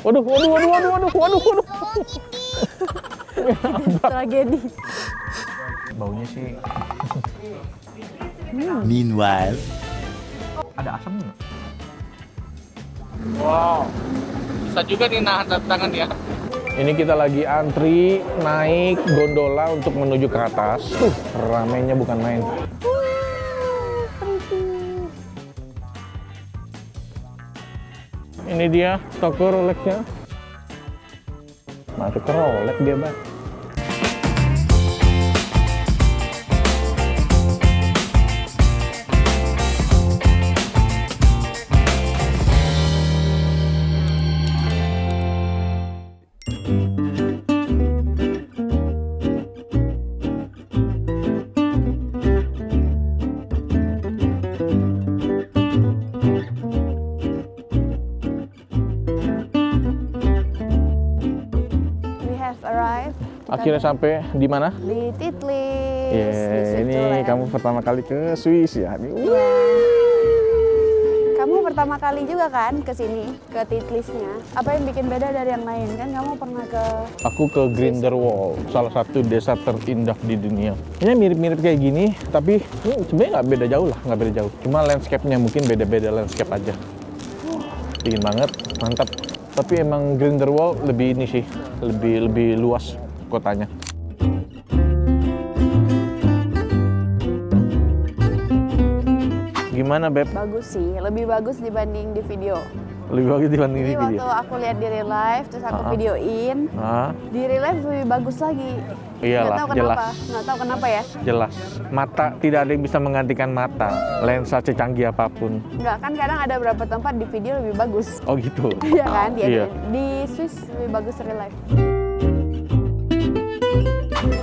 Waduh, waduh, waduh, waduh, waduh, waduh, waduh. Tragedi. Baunya sih. Meanwhile, Ada asam nggak? Wow. Bisa juga nih nahan tangan ya. Ini kita lagi antri naik gondola untuk menuju ke atas. Ramainya bukan main. Ini dia toko Rolex-nya. Masuk ke Rolex dia, Bang. Akhirnya sampai di mana? Di Titlis. Ya, di ini Switzerland. kamu pertama kali ke Swiss ya. Iya. Kamu pertama kali juga kan ke sini, ke Titlisnya. Apa yang bikin beda dari yang lain? Kan kamu pernah ke... Aku ke Grindelwald, salah satu desa terindah di dunia. Ini mirip-mirip kayak gini, tapi sebenarnya nggak beda jauh lah, nggak beda jauh. Cuma landscape-nya mungkin beda-beda landscape aja. Dingin banget, mantap. Tapi emang Grindelwald lebih ini sih, lebih luas kotanya. Gimana, Beb? Bagus sih, lebih bagus dibanding di video. Lebih bagus dibanding Jadi di video? waktu aku lihat di real life, terus aku videoin, Ah, di real life lebih bagus lagi. iyalah, Nggak tahu kenapa, jelas. nggak tahu kenapa ya. Jelas. Mata, tidak ada yang bisa menggantikan mata. Lensa secanggih apapun. Nggak, kan kadang ada beberapa tempat di video lebih bagus. Oh gitu? Iya kan? Iya. Di Swiss lebih bagus real life.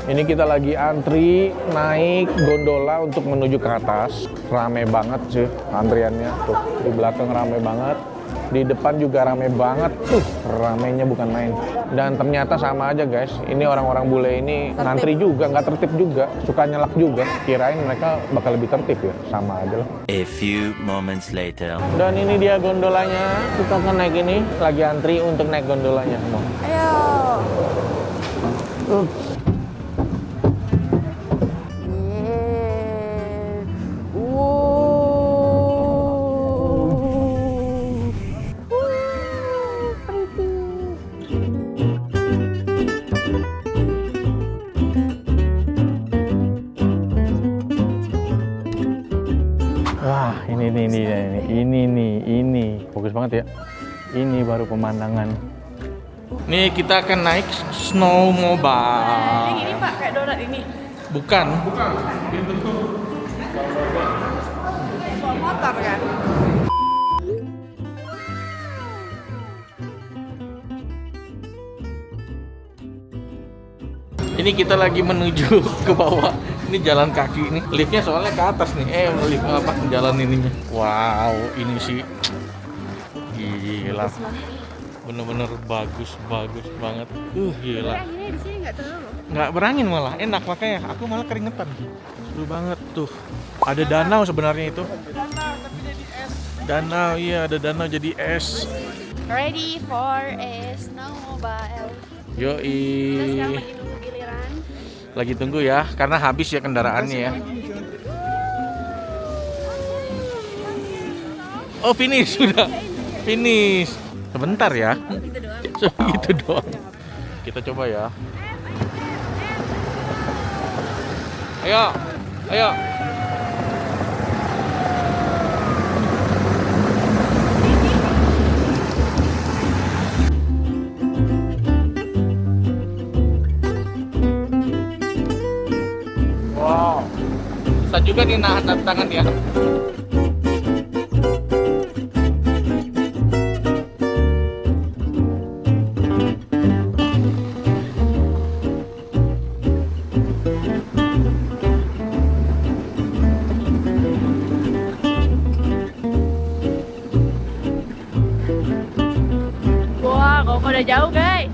Ini kita lagi antri naik gondola untuk menuju ke atas. Rame banget sih antriannya. Tuh, di belakang rame banget. Di depan juga rame banget. Ramenya bukan main. Dan ternyata sama aja guys. Ini orang-orang bule ini Tertib. ngantri juga, nggak tertib juga. Suka nyelak juga. Kirain mereka bakal lebih tertib ya. Sama aja lah. a few moments later. Dan ini dia gondolanya. Kita akan naik ini. Lagi antri untuk naik gondolanya. Ayo. Yeay. Pretty. Wah, ini. Bagus banget ya. Ini baru pemandangan. Nih kita akan naik snowmobile. Yang ini Pak, kayak donat ini. Bukan. Bawa motor kan? Ini kita lagi menuju ke bawah. Ini jalan kaki nih. Liftnya soalnya ke atas nih. Lift apa? Jalan ininya. Wow, ini sih gila. Bener-bener bagus banget. Gila. Anginnya di sini nggak terlalu. Nggak berangin malah, enak makanya. Aku malah keringetan. Seru banget tuh. Ada danau sebenarnya itu. Danau tapi jadi es. Danau, iya ada danau jadi es. Ready for a snowmobile. Kita sekarang Yoi. lagi nunggu giliran. Lagi tunggu ya, karena habis ya kendaraannya ya. Oh finish sudah, finish. Sebentar ya. Segitu doang. Kita coba ya. Ayo, ayo. Wow. Bisa juga nih nahan tangan ya. Wah, kok udah jauh guys.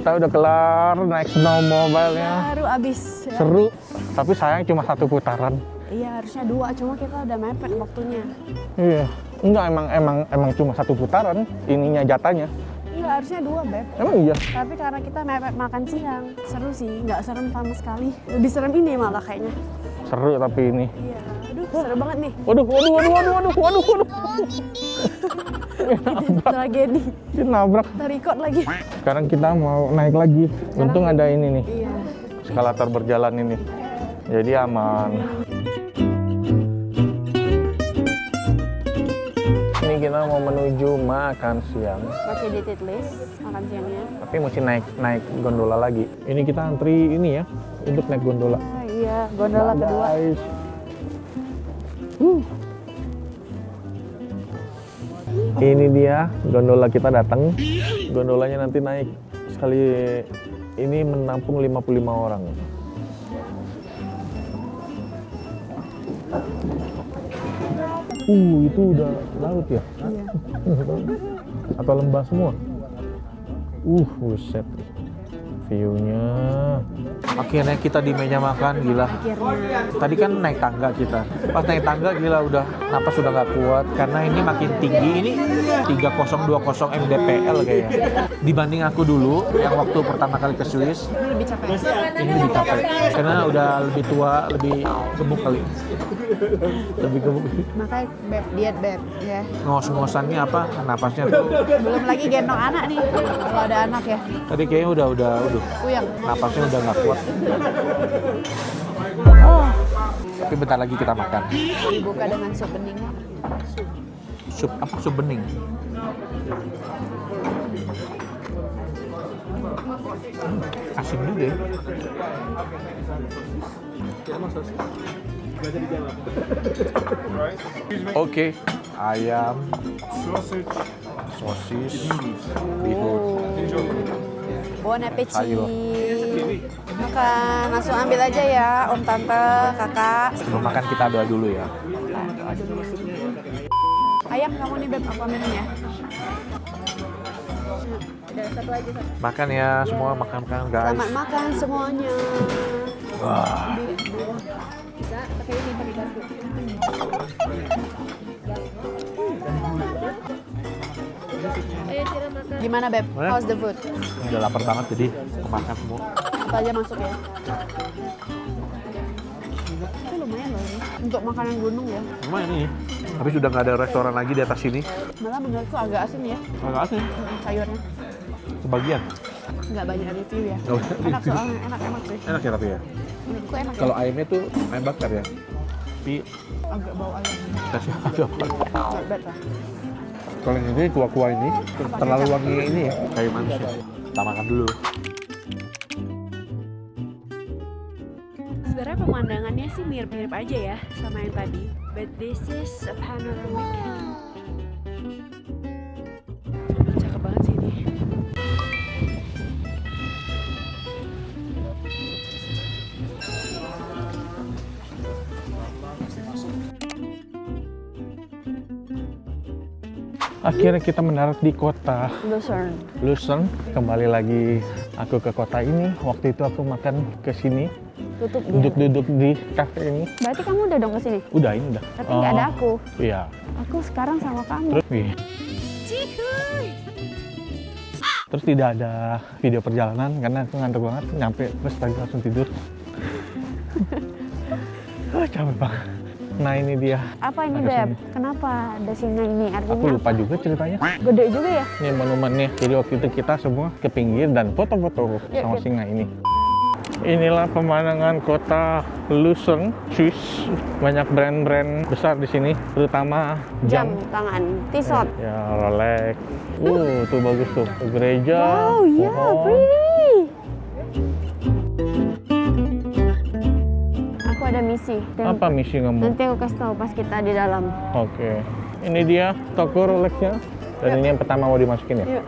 Kita udah kelar naik snowmobile-nya. Baru abis. Ya. Seru, tapi sayang cuma 1 putaran. Iya, harusnya 2, cuma kita udah mepet waktunya. Iya. Enggak, emang cuma 1 putaran ininya jatanya. Iya, harusnya 2, Beb. Emang iya. Tapi karena kita mepet makan siang, seru sih, nggak serem sama sekali. Lebih serem ini malah kayaknya. Seru tapi ini. Iya, aduh seru banget nih. Waduh. Tragedi. Dia nabrak. Terikot lagi. Sekarang kita mau naik lagi. Untung ada ini nih, Iya. eskalator berjalan ini. Jadi aman. Ini kita mau menuju makan siang. Masih di Titlis makan siangnya. Tapi mesti naik gondola lagi. Ini kita antri ini ya untuk naik gondola. Ah, iya, gondola kedua. Guys. Ini dia gondola kita datang. Gondolanya nanti naik sekali ini menampung 55 orang. Itu udah laut ya? Iya. Atau lembah semua? Buset. View-nya. Akhirnya kita di meja makan, gila. Akhirnya. Tadi kan naik tangga kita. Pas naik tangga gila udah napas sudah nggak kuat karena ini makin tinggi. Ini 3020 mdpl kayaknya. Dibanding aku dulu yang waktu pertama kali ke Swiss, Ini lebih capek. ini lebih capek. Karena udah lebih tua, lebih gemuk kali. Lebih gemuk. Makanya Beb, diet Beb, ya. Ngos-ngosannya apa? Napasnya tuh. Belum lagi gendong anak nih, kalau ada anak ya. Tadi kayaknya udah Puyeng. napasnya udah nggak kuat. Tapi bentar lagi kita makan. Dibuka dengan sup bening. Sup apa? Sup bening. Asin juga ya. Oke, ayam, sosis, bihun. Bon appetit. Sayur. Makan, langsung ambil aja ya, om, tante, kakak. Sebelum makan kita doa dulu ya. Ayam kamu nih Beb, aku ambilin ya. Udah, satu aja. Makan ya semua, makan guys. Selamat makan semuanya. Wah. Bisa, pakai ini, pakai garpu. Gimana Beb? Mana? How's the food? Udah lapar banget jadi aku makan semua. Apa aja masuk ya? Itu lumayan loh ini. Untuk makanan gunung ya. Lumayan nih. Tapi sudah nggak ada restoran lagi di atas sini. Malah menurutku agak asin ya Agak asing. sayurnya. Sebagian. Nggak banyak review ya. Nggak banyak Enak review. soalnya, enak sih. Enak ya tapi ya. Menurutku enak ya. Kalau ayamnya tuh ayam bakar ya. Tapi Agak bau ayam. kasih agak bakar. Not bad lah. Kalau yang ini kuah-kuah ini terlalu wangi ini ya. Kayak manusia. Kita makan dulu. Sebenarnya pemandangannya sih mirip-mirip aja ya sama yang tadi. But this is a panoramic canyon. Cakep banget sih ini. Akhirnya kita mendarat di kota Lucerne. Lucerne. Kembali lagi aku ke kota ini. Waktu itu aku makan ke sini, Tutup dia. duduk-duduk di kafe ini. Berarti kamu udah dong kesini? Udah ini udah. Tapi nggak ada aku. Iya. Aku sekarang sama kamu. Terus tidak ada video perjalanan karena aku ngantuk banget. Nyampe terus tadi langsung tidur. Capek banget. Nah ini dia. Apa ini Ada Beb? sini. Kenapa ada singa ini? Artinya Aku lupa apa? juga ceritanya. Gede juga ya? Ini monumennya. Jadi waktu itu kita semua ke pinggir dan foto-foto sama Yuk. singa ini. Inilah pemandangan kota Lucerne, Swiss. Banyak brand-brand besar di sini, terutama Jam tangan. Tissot. Ya, Rolex. Tuh bagus tuh. Gereja. Wow, ya, pohon. pretty. Aku ada misi. Dan Apa misi kamu? nanti aku kasih tahu pas kita di dalam. Oke. Ini dia toko Rolexnya. Dan ini yang pertama mau dimasukin ya? Yuk.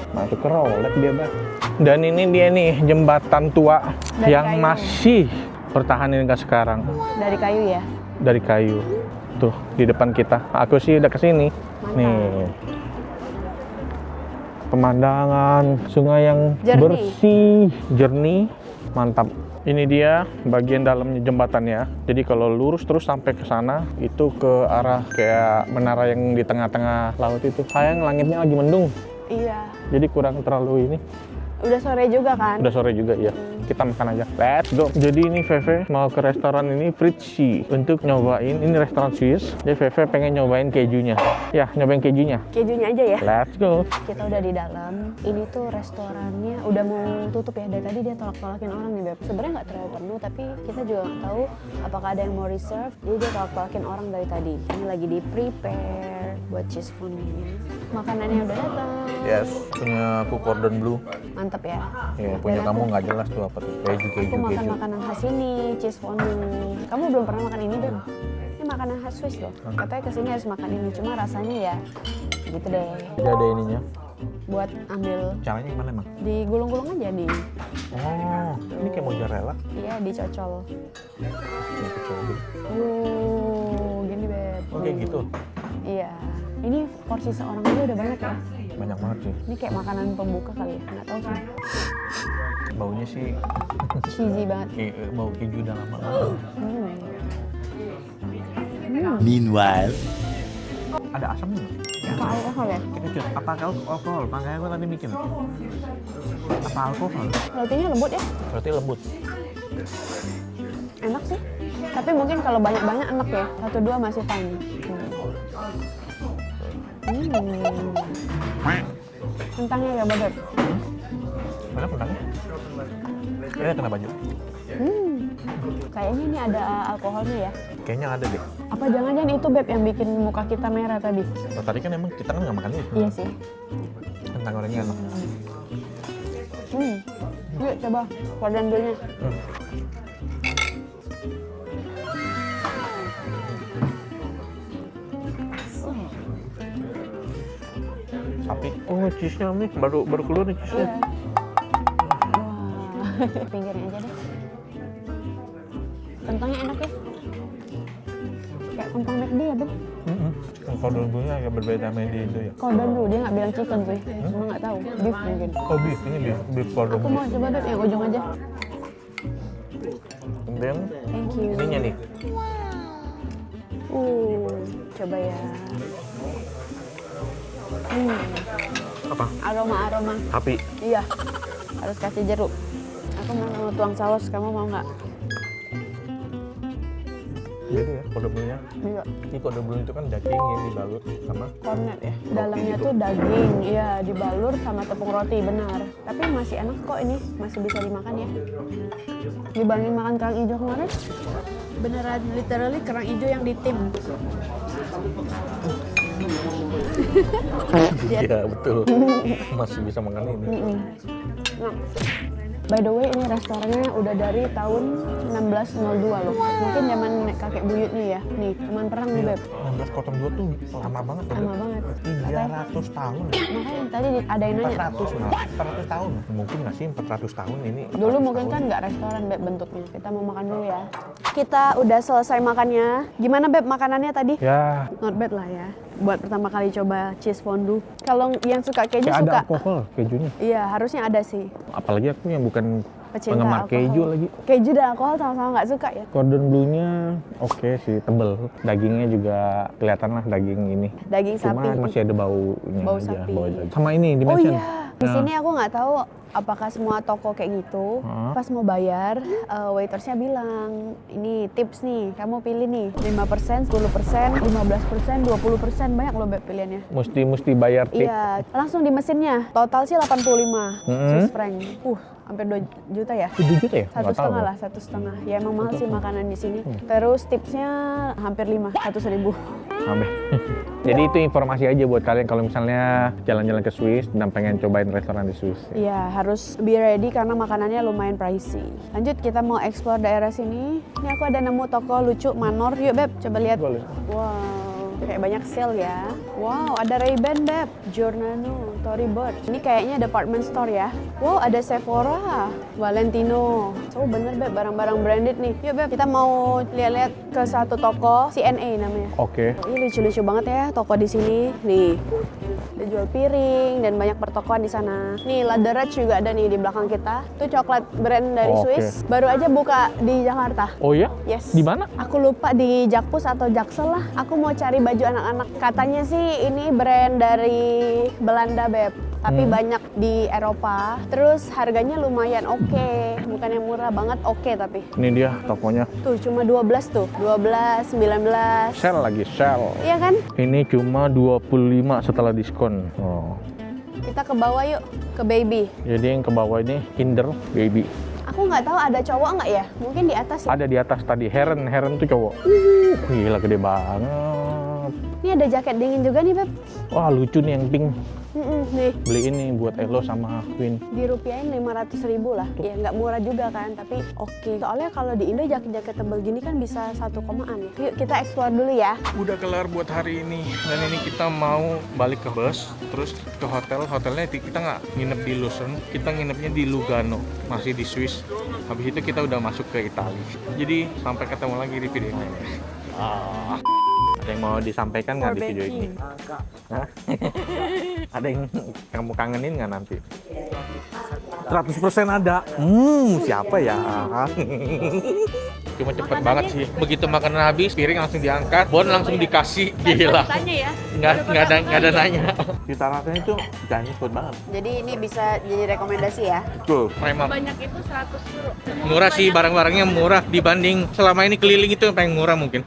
Masuk ke Rolex dia, Bang. Dan ini dia nih jembatan tua Dari yang kayu. masih bertahan hingga sekarang. Dari kayu ya? Dari kayu. Tuh, di depan kita. Aku sih udah kesini. Mantap. Nih. pemandangan sungai yang Jernih. bersih, jernih, mantap. Ini dia bagian dalamnya jembatannya. Jadi kalau lurus terus sampai ke sana, itu ke arah kayak menara yang di tengah-tengah laut itu. Sayang langitnya lagi mendung, Iya. jadi kurang terlalu ini. Udah sore juga kan? Udah sore juga ya. Kita makan aja. Let's go. Jadi ini Veve mau ke restoran ini Fritzi untuk nyobain. Ini restoran Swiss. Jadi Veve pengen nyobain kejunya. Ya, nyobain kejunya. Kejunya aja ya. Let's go. Kita udah di dalam. Ini tuh restorannya udah mau tutup ya. Dari tadi dia tolak-tolakin orang nih, Beb. Sebenarnya nggak terlalu penuh, tapi kita juga nggak tahu apakah ada yang mau reserve. Jadi dia tolak-tolakin orang dari tadi. Ini lagi di prepare buat cheese fondue-nya. Makanannya udah datang. Yes, punya aku cordon bleu. Mantep ya. Ya, punya Dan kamu aku- nggak jelas tuh apa tuh. Aku makan makanan khas ini, cheese fondue. Kamu belum pernah makan ini, Beb? Ini makanan khas Swiss loh. Katanya kesini harus makan ini, cuma rasanya ya gitu deh. Jadi ada ininya. Buat ambil Caranya gimana emang? digulung-gulung aja di, Oh, ini kayak mozzarella. iya dicocol. Ini kecil gitu. Gini Beb. Oh, kayak gitu. Iya. Ini porsi seorang aja udah banyak ya. Banyak banget sih. Ini kayak makanan pembuka kali ya, nggak tahu sih. Baunya sih Cheesy banget. kayak bau keju udah lama banget. Meanwhile, Ada asamnya nggak? Apa alkohol ya? Kecil. Apa alkohol? Makanya gue tadi bikin. Apa alkohol? Rotinya lembut ya? Berarti lembut. Enak sih. Tapi mungkin kalau banyak-banyak enak ya. 1-2 masih fine. Kentangnya ya Beb. Mana kentangnya? Ini kena baju. Kayaknya ini ada alkoholnya ya. Kayaknya ada deh. Apa jangan-jangan itu Beb yang bikin muka kita merah tadi? Oh, tadi kan emang kita kan nggak makan itu. Iya sih. Kentang gorengnya enak. Yuk coba cordon bleu-nya. Sapi. Oh, cheese-nya nih baru keluar nih cheese-nya. Iya. Wah. Pinggirnya aja deh. Kentangnya enak ya. Kayak kentang McD ya Beb. Cordon bleu-nya agak berbeda sama yang di Indo ya. Cordon bleu dia nggak bilang chicken sih. Cuma nggak tahu. Beef mungkin. Oh, beef. Ini beef cordon Aku bleu. mau coba Beb yang ujung aja. Kemudian Thank you. ininya nih. Coba ya. Apa? Aroma. Sapi. Iya. Harus kasih jeruk. Aku mau tuang saus. Kamu mau nggak? Jadi ya, cordon bleu-nya. Iya. Ini cordon bleu itu kan daging yang dibalut sama Cornet ya. Dalamnya tuh daging, iya dibalur sama tepung roti, benar. Tapi masih enak kok ini, masih bisa dimakan ya. Dibanding makan kerang hijau kemarin, beneran literally kerang hijau yang ditim. Iya, betul. Masih bisa makan ini. Nah, by the way ini restorannya udah dari tahun 1602 loh. Mungkin zaman kakek buyut nih ya. Nih, cuman perang nih Beb. 16 cordon bleu tuh lama banget. Lama banget. 300 tahun. Makanya tadi ada yang nanya. 400 malah. 400 tahun. Mungkin nggak sih 400 tahun ini. Dulu mungkin kan nggak restoran Beb bentuknya. Kita mau makan dulu ya. Kita udah selesai makannya. Gimana Beb makanannya tadi? Ya, Not bad lah ya. Buat pertama kali coba cheese fondue. Kalau yang suka keju kayak ada suka. alkohol kejunya. Iya, harusnya ada sih. Apalagi aku yang bukan Pecinta penggemar alkohol. keju lagi. Keju dan alkohol sama-sama nggak suka ya. Cordon bleu-nya oke sih, tebel. Dagingnya juga kelihatan lah daging ini. Daging Cuma sapi. masih ada baunya Bau aja. sapi. Bau daging. Sama ini Oh dimension. iya. Di sini aku nggak tahu apakah semua toko kayak gitu. Pas mau bayar, waitersnya bilang, ini tips nih, kamu pilih nih 5%, 10%, 15%, 20%, banyak loh Beb pilihannya. Mesti bayar tip. Iya, langsung di mesinnya. Total sih 85 Swiss franc. Hampir 2 juta ya? 7 juta ya? Satu Nggak tahu. setengah lah, 1,5. Ya emang mahal sih makanan di sini. Terus tipsnya hampir 5, 100.000. Sampai. Jadi itu informasi aja buat kalian kalau misalnya jalan-jalan ke Swiss dan pengen cobain restoran di Swiss. Iya, harus be ready karena makanannya lumayan pricey. Lanjut, kita mau explore daerah sini. Ini aku ada nemu toko lucu Manor. Yuk Beb, coba lihat. Boleh. Wow, kayak banyak sale ya. Wow, ada Ray-Ban Beb, Giordano, Tory Burch. Ini kayaknya department store ya. Wow, ada Sephora, Valentino. So bener Beb, barang-barang branded nih. Yuk Beb, kita mau lihat-lihat ke satu toko, CNA namanya. Oke. Ini lucu-lucu banget ya toko di sini. Nih, Dia jual piring dan banyak pertokoan di sana. Nih, Laderach juga ada nih di belakang kita. Itu coklat brand dari Oke. Swiss. Baru aja buka di Jakarta. Oh ya? Yes. Di mana? Aku lupa di Jakpus atau Jaksel lah. Aku mau cari baju anak-anak. Katanya sih ini brand dari Belanda, Beb. Tapi banyak di Eropa. Terus harganya lumayan oke. Bukannya murah banget, oke tapi. Ini dia tokonya. Tuh, cuma 12 tuh. 12, 19. Sale lagi, sale. Iya kan? Ini cuma 25 setelah diskon. Oh. Kita ke bawah yuk, ke baby. Jadi yang ke bawah ini Kinder Baby. Aku nggak tahu ada cowok nggak ya? Mungkin di atas ya. Ada di atas tadi, Heron tuh cowok. Gila gede banget. Ini ada jaket dingin juga nih, Beb. Wah lucu nih yang pink. Nih, Beli ini buat Elo sama Queen. dirupiahin 500.000 lah. Ya nggak murah juga kan, tapi oke. Soalnya kalau di Indo jaket-jaket tebel gini kan bisa 1 komaan ya. Yuk kita explore dulu ya. Udah kelar buat hari ini. Dan ini kita mau balik ke bus, terus ke hotel. Hotelnya kita nggak nginep di Lucerne, kita nginepnya di Lugano, masih di Swiss. Habis itu kita udah masuk ke Italia. Jadi sampai ketemu lagi di video yang lainnya. Ada yang mau disampaikan nggak di video ini? Hah? Ada yang kamu kangenin nggak nanti? 100% ada. Siapa ya? Cuma cepet banget sih. Begitu makanan habis, piring langsung diangkat, bon langsung dikasih. Gila. Tanya ya. Nggak ada nanya. Cita rasanya itu jangan cepet banget. Jadi ini bisa jadi rekomendasi ya. Betul. Prima. Banyak itu 100 euro. Murah sih, barang-barangnya murah dibanding selama ini keliling itu yang paling murah mungkin.